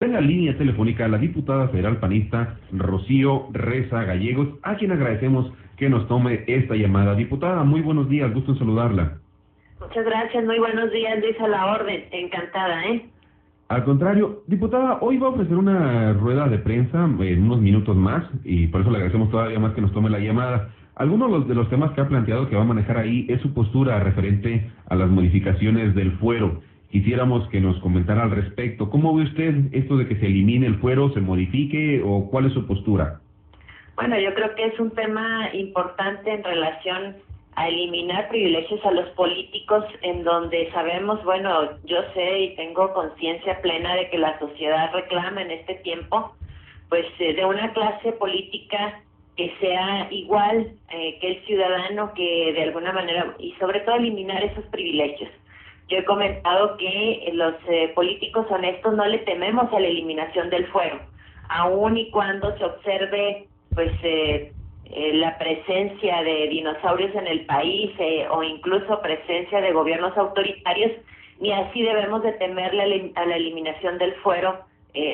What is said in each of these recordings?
en la línea telefónica a la diputada federal panista Rocío Reza Gallegos, a quien agradecemos que nos tome esta llamada. Diputada, muy buenos días, gusto en saludarla. Muchas gracias, muy buenos días, Luis, a la orden, encantada, Al contrario, diputada, hoy va a ofrecer una rueda de prensa en unos minutos más, y por eso le agradecemos todavía más que nos tome la llamada. Algunos de los temas que ha planteado que va a manejar ahí es su postura referente a las modificaciones del fuero. Quisiéramos que nos comentara al respecto. ¿Cómo ve usted esto de que se elimine el fuero, se modifique, o cuál es su postura? Bueno, yo creo que es un tema importante en relación a eliminar privilegios a los políticos, en donde sabemos, bueno, yo sé y tengo conciencia plena de que la sociedad reclama en este tiempo, pues de una clase política que sea igual que el ciudadano, que de alguna manera, y sobre todo eliminar esos privilegios. Yo he comentado que los políticos honestos no le tememos a la eliminación del fuero, aun y cuando se observe pues la presencia de dinosaurios en el país o incluso presencia de gobiernos autoritarios, ni así debemos de temerle a la eliminación del fuero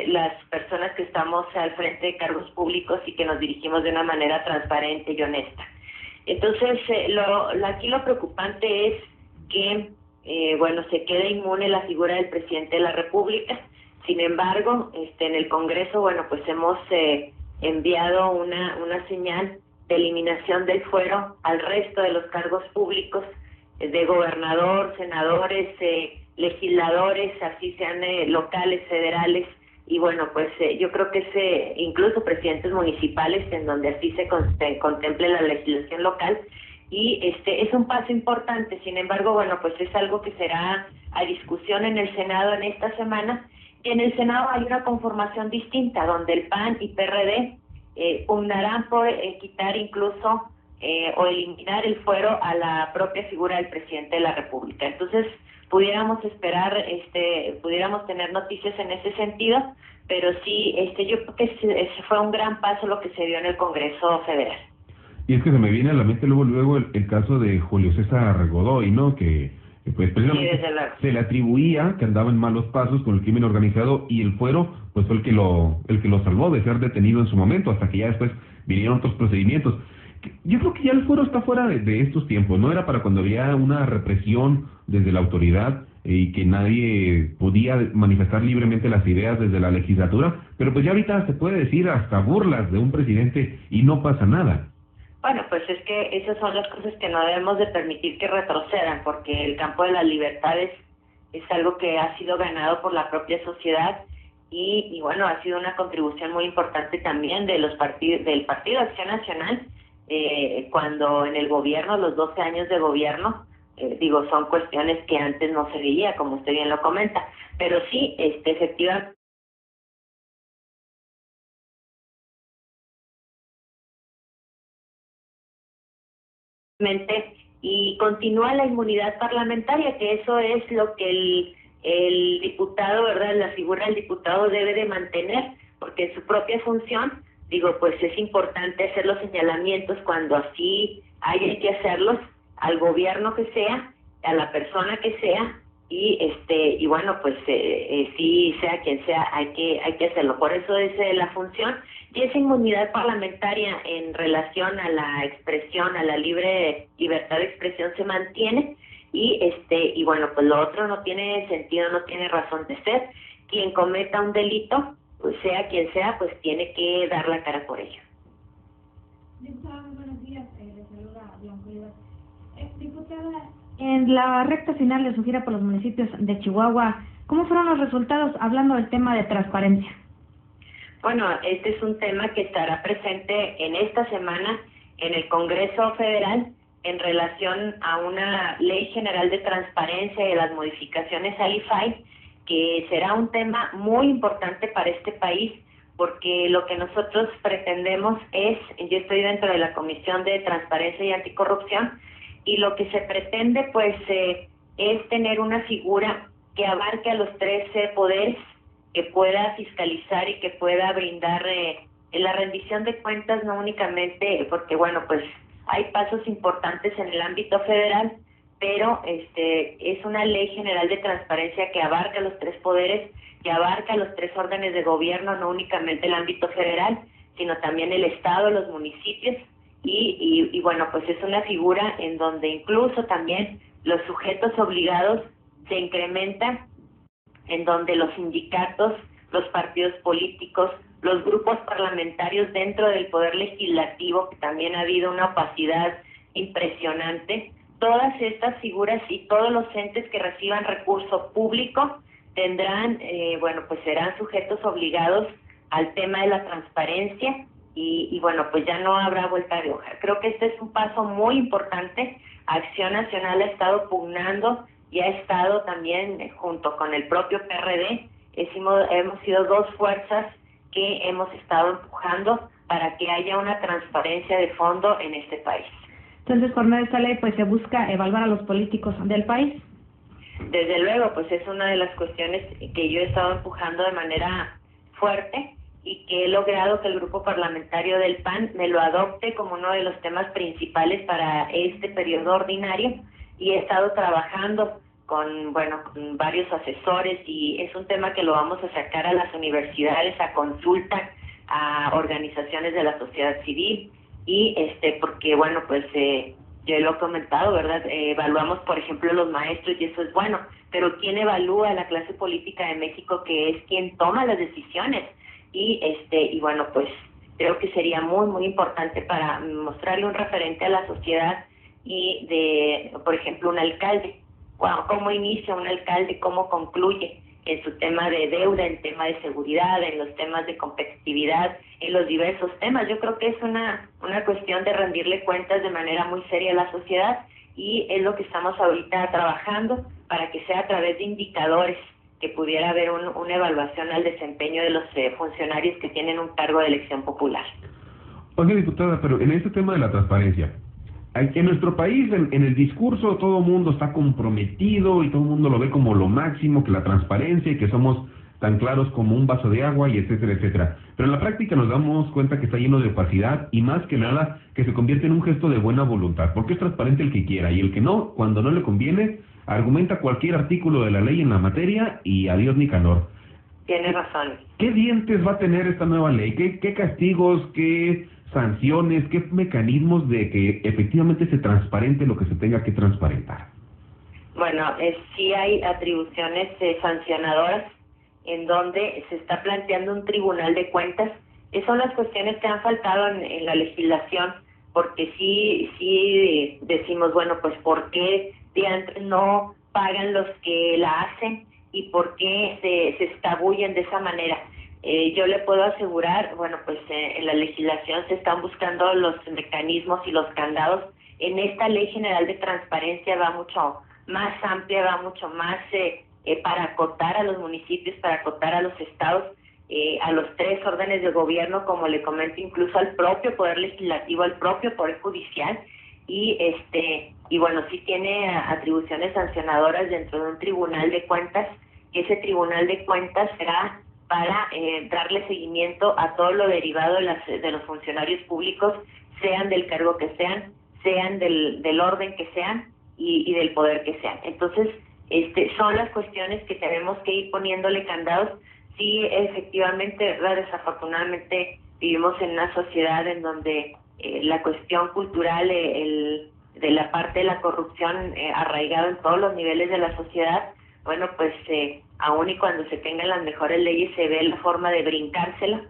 las personas que estamos al frente de cargos públicos y que nos dirigimos de una manera transparente y honesta. Entonces, aquí lo preocupante es que bueno, se queda inmune la figura del presidente de la República. Sin embargo, en el Congreso, bueno, pues hemos enviado una señal de eliminación del fuero al resto de los cargos públicos, de gobernador, senadores, legisladores, así sean locales, federales, y bueno, pues yo creo que incluso presidentes municipales, en donde así se contemple la legislación local, y es un paso importante. Sin embargo, bueno, pues es algo que será a discusión en el Senado en esta semana, y en el Senado hay una conformación distinta, donde el PAN y PRD pugnarán por quitar incluso o eliminar el fuero a la propia figura del presidente de la República. Entonces, pudiéramos esperar, pudiéramos tener noticias en ese sentido, pero sí, yo creo que ese fue un gran paso lo que se dio en el Congreso Federal. Y es que se me viene a la mente luego el caso de Julio César Godoy, ¿no? Que pues precisamente se le atribuía que andaba en malos pasos con el crimen organizado, y el fuero pues fue el que lo salvó de ser detenido en su momento, hasta que ya después vinieron otros procedimientos. Yo creo que ya el fuero está fuera de estos tiempos, ¿no? Era para cuando había una represión desde la autoridad y que nadie podía manifestar libremente las ideas desde la legislatura, pero pues ya ahorita se puede decir hasta burlas de un presidente y no pasa nada. Bueno, pues es que esas son las cosas que no debemos de permitir que retrocedan, porque el campo de las libertades es algo que ha sido ganado por la propia sociedad y bueno, ha sido una contribución muy importante también del Partido Acción Nacional, cuando en el gobierno, los 12 años de gobierno, son cuestiones que antes no se veía, como usted bien lo comenta, pero sí, efectivamente, y continúa la inmunidad parlamentaria, que eso es lo que el diputado, ¿verdad?, la figura del diputado debe de mantener, porque en su propia función, pues es importante hacer los señalamientos cuando así hay que hacerlos, al gobierno que sea, a la persona que sea, y bueno, pues sí, sea quien sea, hay que hacerlo. Por eso es la función, y esa inmunidad parlamentaria en relación a la expresión, a la libre libertad de expresión se mantiene, y bueno, pues lo otro no tiene sentido, no tiene razón de ser. Quien cometa un delito, pues sea quien sea, pues tiene que dar la cara por ello. Diputada, muy buenos días, le saluda Blanco Rivas. Diputada, en la recta final de su gira por los municipios de Chihuahua, ¿cómo fueron los resultados hablando del tema de transparencia? Bueno, este es un tema que estará presente en esta semana en el Congreso Federal en relación a una ley general de transparencia y las modificaciones al IFAI, que será un tema muy importante para este país, porque lo que nosotros pretendemos yo estoy dentro de la Comisión de Transparencia y Anticorrupción, y lo que se pretende pues es tener una figura que abarque a los tres poderes, que pueda fiscalizar y que pueda brindar la rendición de cuentas, no únicamente porque bueno, pues hay pasos importantes en el ámbito federal, pero es una ley general de transparencia que abarca los tres poderes, que abarca los tres órdenes de gobierno, no únicamente el ámbito federal, sino también el Estado, los municipios, y bueno, pues es una figura en donde incluso también los sujetos obligados se incrementan, en donde los sindicatos, los partidos políticos, los grupos parlamentarios dentro del poder legislativo, que también ha habido una opacidad impresionante, todas estas figuras y todos los entes que reciban recurso público tendrán, bueno, pues serán sujetos obligados al tema de la transparencia y bueno, pues ya no habrá vuelta de hoja. Creo que este es un paso muy importante. Acción Nacional ha estado pugnando y ha estado también junto con el propio PRD, hemos sido dos fuerzas que hemos estado empujando para que haya una transparencia de fondo en este país. Entonces, por medio de esta ley, pues se busca evaluar a los políticos del país. Desde luego, pues es una de las cuestiones que yo he estado empujando de manera fuerte y que he logrado que el grupo parlamentario del PAN me lo adopte como uno de los temas principales para este periodo ordinario, y he estado trabajando con varios asesores, y es un tema que lo vamos a sacar a las universidades a consulta, a organizaciones de la sociedad civil, y porque bueno, pues yo lo he comentado, ¿verdad? Evaluamos, por ejemplo, los maestros, y eso es bueno, pero ¿quién evalúa a la clase política de México, que es quien toma las decisiones? Y bueno, pues creo que sería muy, muy importante para mostrarle un referente a la sociedad y por ejemplo, un alcalde. Wow, ¿cómo inicia un alcalde? ¿Cómo concluye en su tema de deuda, en tema de seguridad, en los temas de competitividad, en los diversos temas? Yo creo que es una cuestión de rendirle cuentas de manera muy seria a la sociedad, y es lo que estamos ahorita trabajando para que sea a través de indicadores, que pudiera haber una evaluación al desempeño de los funcionarios que tienen un cargo de elección popular. Oiga, diputada, pero en este tema de la transparencia, en nuestro país, en el discurso, todo el mundo está comprometido y todo el mundo lo ve como lo máximo, que la transparencia y que somos tan claros como un vaso de agua y etcétera, etcétera. Pero en la práctica nos damos cuenta que está lleno de opacidad y más que nada que se convierte en un gesto de buena voluntad, porque es transparente el que quiera y el que no, cuando no le conviene, argumenta cualquier artículo de la ley en la materia y adiós Nicanor. Tiene razón. ¿Qué dientes va a tener esta nueva ley? ¿Qué castigos, qué sanciones, qué mecanismos de que efectivamente se transparente lo que se tenga que transparentar? Bueno, sí hay atribuciones sancionadoras en donde se está planteando un tribunal de cuentas. Esas son las cuestiones que han faltado en la legislación, porque sí decimos, bueno, pues ¿por qué no pagan los que la hacen y por qué se escabullen de esa manera? Yo le puedo asegurar, bueno, pues en la legislación se están buscando los mecanismos y los candados. En esta Ley General de Transparencia va mucho más amplia, va mucho más para acotar a los municipios, para acotar a los estados, a los tres órdenes de gobierno, como le comento, incluso al propio Poder Legislativo, al propio Poder Judicial, y bueno, sí tiene atribuciones sancionadoras dentro de un tribunal de cuentas, y ese tribunal de cuentas será para darle seguimiento a todo lo derivado de los funcionarios públicos, sean del cargo que sean del orden que sean y del poder que sean. Entonces, son las cuestiones que tenemos que ir poniéndole candados. Sí, efectivamente, ¿verdad? Desafortunadamente vivimos en una sociedad en donde la cuestión cultural, de la parte de la corrupción arraigado en todos los niveles de la sociedad, bueno, pues aún y cuando se tengan las mejores leyes se ve la forma de brincársela,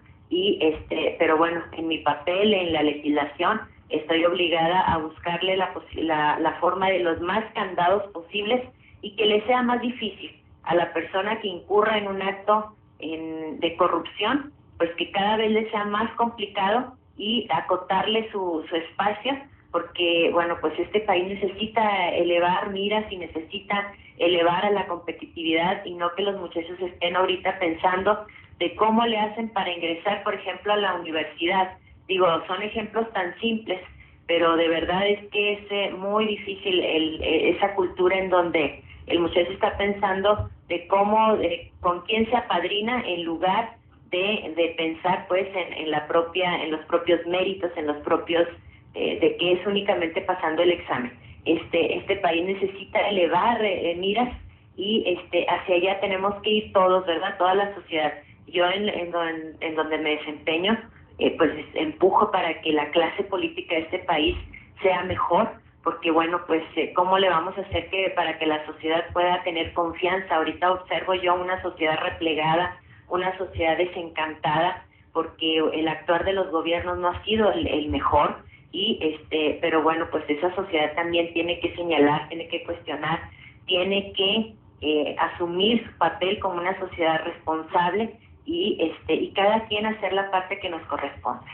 pero bueno, en mi papel, en la legislación, estoy obligada a buscarle la forma de los más candados posibles y que le sea más difícil a la persona que incurra en un acto de corrupción, pues que cada vez le sea más complicado y acotarle su espacio, porque bueno, pues este país necesita elevar miras y necesita elevar a la competitividad, y no que los muchachos estén ahorita pensando de cómo le hacen para ingresar, por ejemplo, a la universidad. Digo, son ejemplos tan simples, pero de verdad es que es muy difícil esa cultura en donde el muchacho está pensando de cómo, con quién se apadrina, en lugar de pensar pues en los propios méritos, en los propios, de que es únicamente pasando el examen. este país necesita elevar miras y hacia allá tenemos que ir todos, ¿verdad? Toda la sociedad. Yo en donde me desempeño, pues empujo para que la clase política de este país sea mejor, porque bueno, pues ¿cómo le vamos a hacer para que la sociedad pueda tener confianza? Ahorita observo yo una sociedad replegada, una sociedad desencantada, porque el actuar de los gobiernos no ha sido el mejor, pero bueno, pues esa sociedad también tiene que señalar, tiene que cuestionar, tiene que asumir su papel como una sociedad responsable y cada quien hacer la parte que nos corresponde.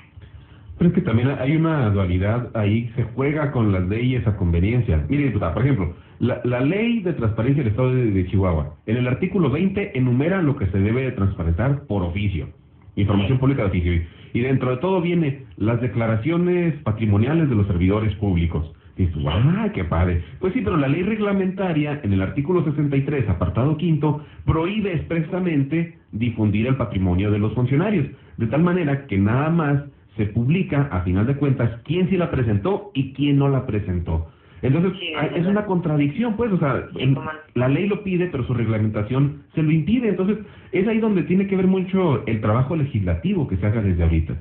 Pero es que también hay una dualidad ahí, se juega con las leyes a conveniencia. Mire, diputada, por ejemplo, la ley de transparencia del Estado de Chihuahua, en el artículo 20 enumera lo que se debe de transparentar por oficio, información pública de oficio, y dentro de todo viene las declaraciones patrimoniales de los servidores públicos. Dices, qué padre. Pues sí, pero la ley reglamentaria, en el artículo 63, apartado 5, prohíbe expresamente difundir el patrimonio de los funcionarios, de tal manera que nada más se publica, a final de cuentas, quién sí la presentó y quién no la presentó. Entonces, sí, es una contradicción, pues, o sea, la ley lo pide, pero su reglamentación se lo impide. Entonces, es ahí donde tiene que ver mucho el trabajo legislativo que se haga desde ahorita.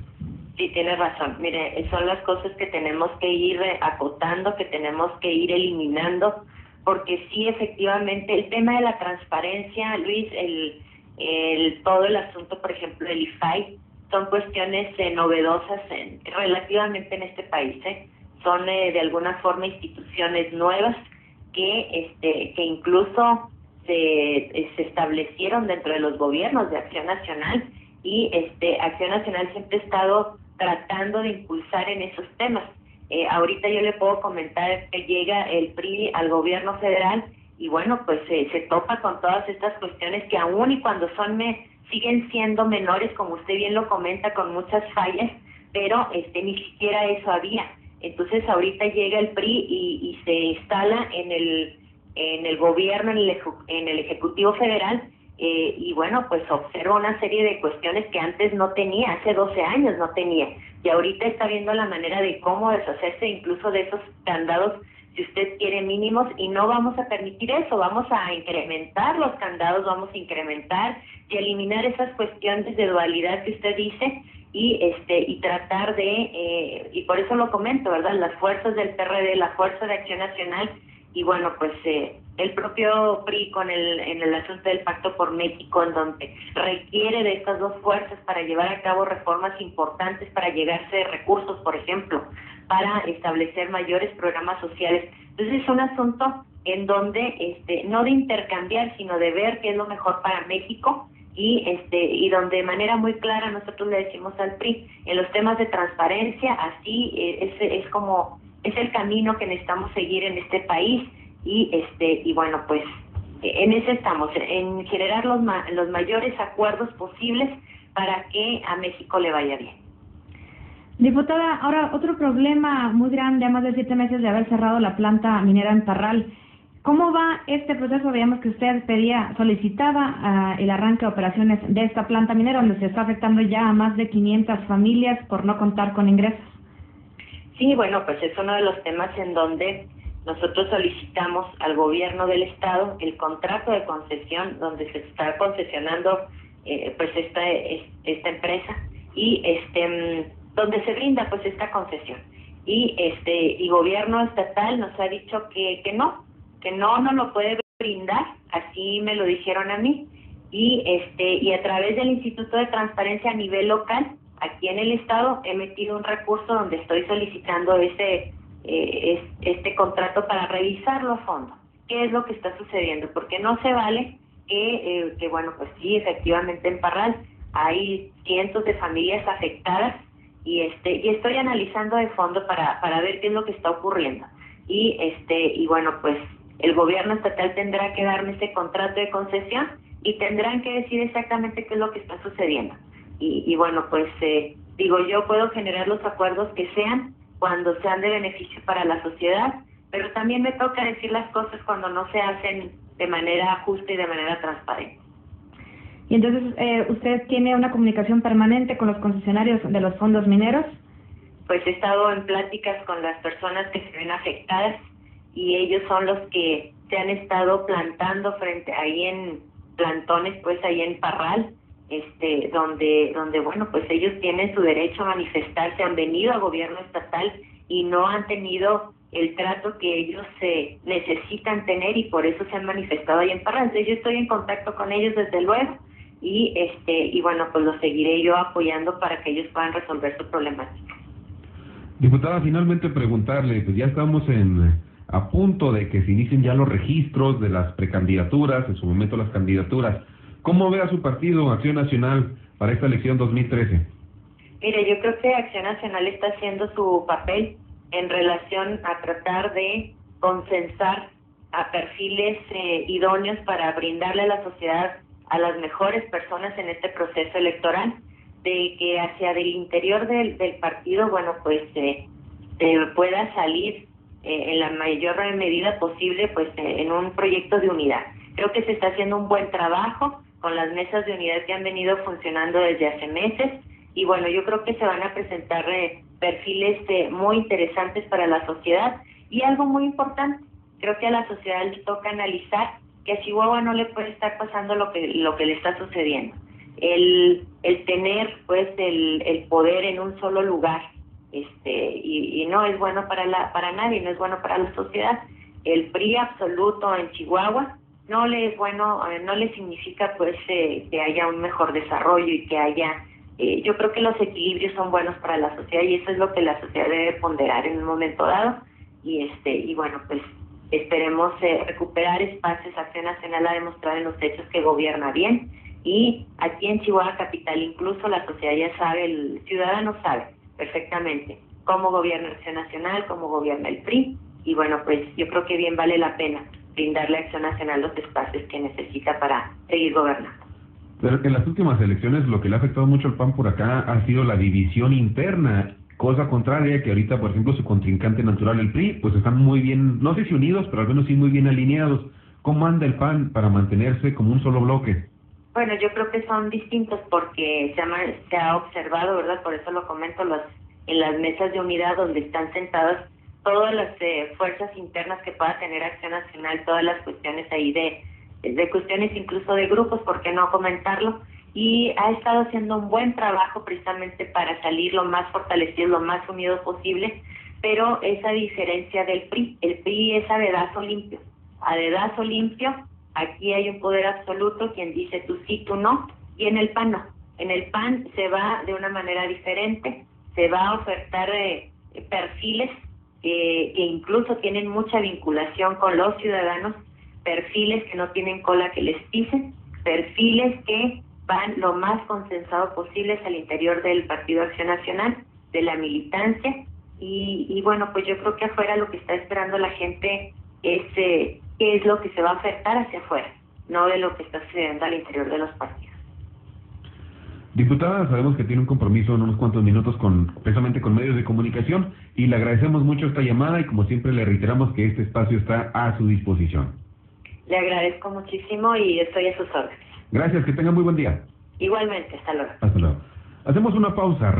Sí, tienes razón. Mire, son las cosas que tenemos que ir acotando, que tenemos que ir eliminando, porque sí, efectivamente, el tema de la transparencia, Luis, todo el asunto, por ejemplo, del IFAI, son cuestiones novedosas relativamente en este país, Son de alguna forma instituciones nuevas que incluso se establecieron dentro de los gobiernos de Acción Nacional y Acción Nacional siempre ha estado tratando de impulsar en esos temas. Ahorita yo le puedo comentar que llega el PRI al gobierno federal y bueno, pues se topa con todas estas cuestiones que aún y cuando siguen siendo menores, como usted bien lo comenta, con muchas fallas, pero ni siquiera eso había. Entonces ahorita llega el PRI y se instala en el gobierno, en el Ejecutivo Federal, y bueno, pues observa una serie de cuestiones que antes no tenía, hace 12 años no tenía, y ahorita está viendo la manera de cómo deshacerse incluso de esos candados, si usted quiere, mínimos, y no vamos a permitir eso, vamos a incrementar los candados, vamos a incrementar y eliminar esas cuestiones de dualidad que usted dice, y tratar de, y por eso lo comento, ¿verdad?, las fuerzas del PRD, la fuerza de Acción Nacional, y bueno, pues el propio PRI en el asunto del Pacto por México, en donde requiere de estas dos fuerzas para llevar a cabo reformas importantes, para llegarse de recursos, por ejemplo, para establecer mayores programas sociales. Entonces es un asunto en donde, no de intercambiar, sino de ver qué es lo mejor para México, y donde de manera muy clara nosotros le decimos al PRI, en los temas de transparencia, así es el camino que necesitamos seguir en este país, y bueno, pues en ese estamos, en generar los mayores acuerdos posibles para que a México le vaya bien. Diputada, ahora otro problema muy grande, a más de 7 meses de haber cerrado la planta minera en Parral. ¿Cómo va este proceso? Veíamos que usted solicitaba el arranque de operaciones de esta planta minera, donde se está afectando ya a más de 500 familias por no contar con ingresos. Sí, bueno, pues es uno de los temas en donde nosotros solicitamos al gobierno del estado el contrato de concesión, donde se está concesionando pues esta empresa, y donde se brinda pues esta concesión. Y gobierno estatal nos ha dicho que no nos lo puede brindar, así me lo dijeron a mí, y a través del Instituto de Transparencia a nivel local, aquí en el estado, he metido un recurso donde estoy solicitando este contrato para revisarlo a fondo. ¿Qué es lo que está sucediendo? Porque no se vale que bueno, pues sí, efectivamente en Parral hay cientos de familias afectadas, y estoy analizando de fondo para ver qué es lo que está ocurriendo. Y bueno, pues el gobierno estatal tendrá que darme ese contrato de concesión y tendrán que decir exactamente qué es lo que está sucediendo. Y bueno, pues yo puedo generar los acuerdos que sean cuando sean de beneficio para la sociedad, pero también me toca decir las cosas cuando no se hacen de manera justa y de manera transparente. Y entonces, ¿usted tiene una comunicación permanente con los concesionarios de los fondos mineros? Pues he estado en pláticas con las personas que se ven afectadas, y ellos son los que se han estado plantando ahí en plantones, pues ahí en Parral, donde bueno, pues ellos tienen su derecho a manifestarse, han venido a gobierno estatal y no han tenido el trato que ellos necesitan tener, y por eso se han manifestado ahí en Parral. Entonces yo estoy en contacto con ellos desde luego, y bueno, pues los seguiré yo apoyando para que ellos puedan resolver su problemática. Diputada, finalmente preguntarle, pues ya estamos a punto de que se inicien ya los registros de las precandidaturas, en su momento las candidaturas. ¿Cómo ve a su partido, Acción Nacional, para esta elección 2013? Mire, yo creo que Acción Nacional está haciendo su papel en relación a tratar de consensar a perfiles idóneeos para brindarle a la sociedad a las mejores personas en este proceso electoral, de que hacia del interior del partido, bueno, pues pueda salir en la mayor medida posible, pues en un proyecto de unidad. Creo que se está haciendo un buen trabajo con las mesas de unidad que han venido funcionando desde hace meses, y bueno, yo creo que se van a presentar perfiles muy interesantes para la sociedad. Y algo muy importante, creo que a la sociedad le toca analizar que a Chihuahua no le puede estar pasando lo que le está sucediendo. El tener pues el poder en un solo lugar, y no es bueno para nadie, no es bueno para la sociedad. El PRI absoluto en Chihuahua no le es bueno, no le significa pues que haya un mejor desarrollo y que haya, yo creo que los equilibrios son buenos para la sociedad, y eso es lo que la sociedad debe ponderar en un momento dado. Y bueno, pues esperemos recuperar espacios. Acción Nacional ha demostrado en los hechos que gobierna bien, y aquí en Chihuahua capital incluso la sociedad ya sabe, el ciudadano sabe perfectamente cómo gobierna Acción Nacional, cómo gobierna el PRI, y bueno, pues yo creo que bien vale la pena brindarle a Acción Nacional los espacios que necesita para seguir gobernando. Pero en las últimas elecciones lo que le ha afectado mucho al PAN por acá ha sido la división interna, cosa contraria que ahorita, por ejemplo, su contrincante natural, el PRI, pues están muy bien, no sé si unidos, pero al menos sí muy bien alineados. ¿Cómo anda el PAN para mantenerse como un solo bloque? Bueno, yo creo que son distintos porque se ha observado, ¿verdad? Por eso lo comento, en las mesas de unidad donde están sentadas todas las fuerzas internas que pueda tener Acción Nacional, todas las cuestiones ahí de cuestiones incluso de grupos, ¿por qué no comentarlo? Y ha estado haciendo un buen trabajo precisamente para salir lo más fortalecido, lo más unido posible, pero esa diferencia del PRI, el PRI es a dedazo limpio, aquí hay un poder absoluto, quien dice tú sí, tú no, y en el PAN no. En el PAN se va de una manera diferente, se va a ofertar perfiles que incluso tienen mucha vinculación con los ciudadanos, perfiles que no tienen cola que les pisen, perfiles que van lo más consensado posibles al interior del Partido Acción Nacional, de la militancia, y bueno, pues yo creo que afuera lo que está esperando la gente es qué es lo que se va a ofertar hacia afuera, no de lo que está sucediendo al interior de los partidos. Diputada, sabemos que tiene un compromiso en unos cuantos minutos precisamente con medios de comunicación, y le agradecemos mucho esta llamada, y como siempre le reiteramos que este espacio está a su disposición. Le agradezco muchísimo y estoy a sus órdenes. Gracias, que tenga muy buen día. Igualmente, hasta luego. Hasta luego. Hacemos una pausa.